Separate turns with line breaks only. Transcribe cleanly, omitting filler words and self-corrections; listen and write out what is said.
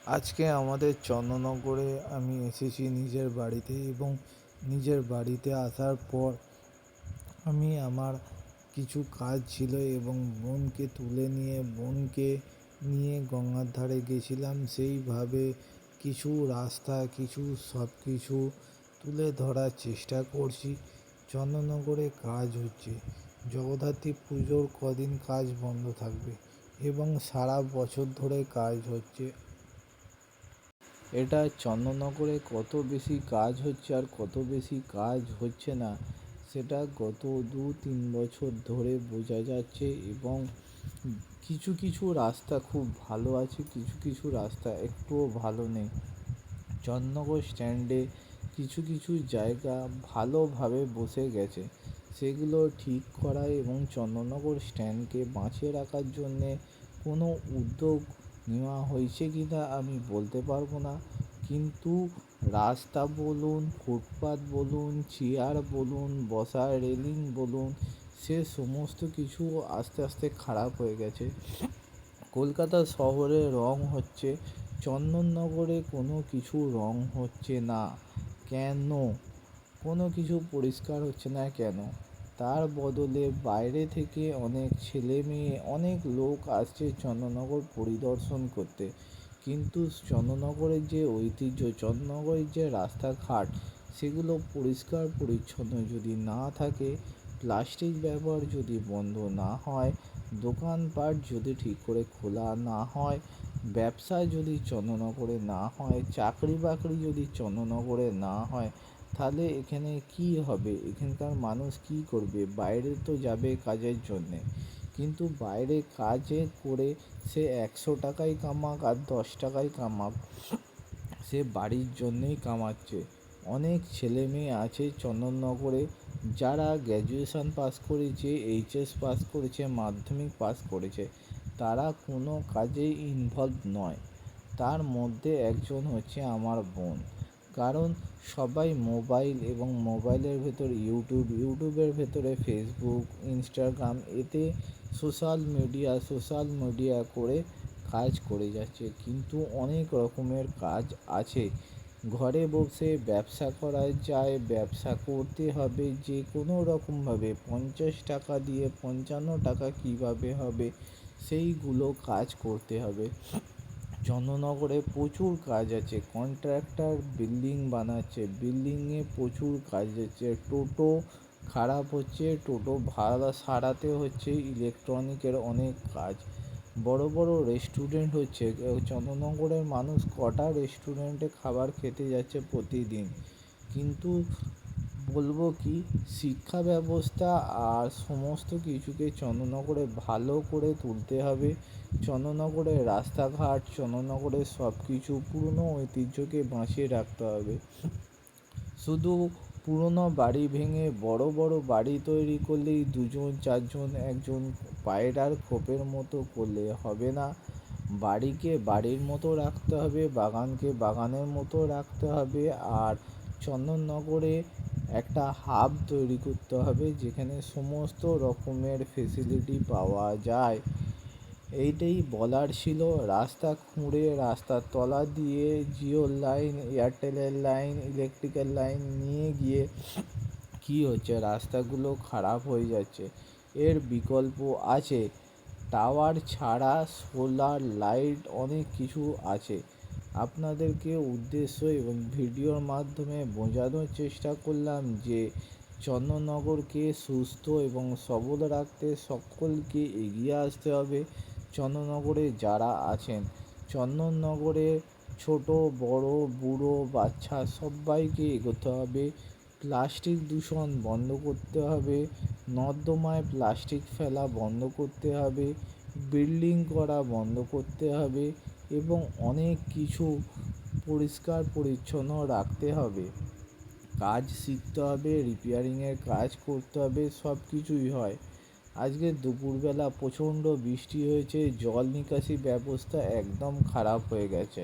আজকে আমাদের চন্দননগরে আমি এসেছি নিজের বাড়িতে এবং নিজের বাড়িতে আসার পর আমি আমার কিছু কাজ ছিল এবং বোনকে তুলে নিয়ে গঙ্গার ধারে গেছিলাম। সেইভাবে কিছু রাস্তা সব কিছু তুলে ধরার চেষ্টা করছি। চন্দননগরে কাজ হচ্ছে, জগদ্ধাত্রী পুজোর কদিন কাজ বন্ধ থাকবে এবং সারা বছর ধরে কাজ হচ্ছে। এটা চন্দননগরে কত বেশি কাজ হচ্ছে আর কত বেশি কাজ হচ্ছে না সেটা গত 2-3 বছর ধরে বোঝা যাচ্ছে। এবং কিছু কিছু রাস্তা খুব ভালো আছে, কিছু কিছু রাস্তা একটুও ভালো নেই। চন্দননগর স্ট্যান্ডে কিছু কিছু জায়গা ভালোভাবে বসে গেছে, সেগুলো ঠিক করা এবং চন্দননগর স্ট্যান্ডকে বাঁচিয়ে রাখার জন্যে কোনো উদ্যোগ নেওয়া হয়েছে কি না আমি বলতে পারবো না, কিন্তু রাস্তা বলুন, ফুটপাত বলুন, চেয়ার বলুন, বসার রেলিং বলুন, সে সমস্ত কিছু আস্তে আস্তে খারাপ হয়ে গেছে। কলকাতা শহরে রং হচ্ছে, চন্দননগরে কোনো কিছু রং হচ্ছে না কেন? কোনো কিছু পরিষ্কার হচ্ছে না কেন? তার বদলে বাইরে থেকে অনেক ছেলে মেয়ে, অনেক লোক আসছে চন্দননগর পরিদর্শন করতে, কিন্তু চন্দননগরের যে ঐতিহ্য, চন্দননগরের যে রাস্তাঘাট, সেগুলো পরিষ্কার পরিচ্ছন্ন যদি না থাকে, প্লাস্টিক ব্যবহার যদি বন্ধ না হয়, দোকানপাট যদি ঠিক করে খোলা না হয়, ব্যবসা যদি চন্দননগরে না হয়, চাকরি বাকরি যদি চন্দননগরে না হয়, তাহলে এখানে কি হবে? এখানকার মানুষ কি করবে? বাইরে তো যাবে কাজের জন্যে, কিন্তু বাইরে কাজে করে সে 100 টাকাই কামাক আর 10 টাকাই কামাক, সে বাড়ির জন্যেই কামাচ্ছে। অনেক ছেলে মেয়ে আছে চন্দননগরে যারা গ্র্যাজুয়েশন পাস করেছে, এইচএস পাস করেছে, মাধ্যমিক পাস করেছে, তারা কোনো কাজেই ইনভলভ নয়। তার মধ্যে একজন হচ্ছে আমার বোন। কারণ সবাই মোবাইল এবং মোবাইলের ভেতর ইউটিউবের ভেতরে ফেসবুক, ইনস্টাগ্রাম, এতে সোশ্যাল মিডিয়া করে কাজ করে যাচ্ছে। কিন্তু অনেক রকমের কাজ আছে, ঘরে বসে ব্যবসা করা যায়, ব্যবসা করতে হবে যে কোনো রকমভাবে। 50 টাকা দিয়ে 55 টাকা কীভাবে হবে, সেইগুলো কাজ করতে হবে। চন্দননগরে প্রচুর কাজ আছে, কন্ট্রাক্টর বিল্ডিং বানাচ্ছে, বিল্ডিংয়ে প্রচুর কাজ হচ্ছে, টোটো খারাপ হচ্ছে, টোটো ভাড়া সারাতে হচ্ছে, ইলেকট্রনিকের অনেক কাজ, বড় বড় রেস্টুরেন্ট হচ্ছে। চন্দননগরের মানুষ কটা রেস্টুরেন্টে খাবার খেতে যাচ্ছে প্রতিদিন। কিন্তু বলবো কি, শিক্ষা ব্যবস্থা আর সমস্ত কিছুকে চন্দননগরে ভালো করে তুলতে হবে। চন্দননগরের রাস্তাঘাট, চন্দননগরের সব কিছু পুরনো ঐতিহ্যকে বাঁচিয়ে রাখতে হবে। শুধু পুরনো বাড়ি ভেঙে বড় বড় বাড়ি তৈরি করলেই 2জন 4জন, একজন পায়রার খোপের মতো করলে হবে না। বাড়িকে বাড়ির মতো রাখতে হবে, বাগানকে বাগানের মতো রাখতে হবে। আর চন্দননগরে একটা হাব তৈরি করতে হবে যেখানে সমস্ত রকমের ফেসিলিটি পাওয়া যায়। এইটাই বলার ছিল। রাস্তা খুঁড়ে রাস্তার তলা দিয়ে জিওর লাইন, এয়ারটেলের লাইন, ইলেকট্রিক্যাল লাইন নিয়ে গিয়ে কী হচ্ছে, রাস্তাগুলো খারাপ হয়ে যাচ্ছে। এর বিকল্প আছে, টাওয়ার ছাড়া সোলার লাইট অনেক কিছু আছে। আপনাদেরকে উদ্দেশ্য এবং ভিডিওর মাধ্যমে বোঝানোর চেষ্টা করলাম যে চন্দননগরকে সুস্থ এবং সবল রাখতে সকলকে এগিয়ে আসতে হবে। চন্দননগরে যারা আছেন, চন্দননগরে ছোট বড় বুড়ো বাচ্চা সবাইকে এগোতে হবে। প্লাস্টিক দূষণ বন্ধ করতে হবে, নর্দমায় প্লাস্টিক ফেলা বন্ধ করতে হবে, বিল্ডিং করা বন্ধ করতে হবে এবং অনেক কিছু পরিষ্কার পরিচ্ছন্ন রাখতে হবে। কাজ শিখতে হবে, রিপেয়ারিংয়ের কাজ করতে হবে, সব কিছুই হয়। আজকে দুপুরবেলা প্রচণ্ড বৃষ্টি হয়েছে, জল নিকাশি ব্যবস্থা একদম খারাপ হয়ে গেছে।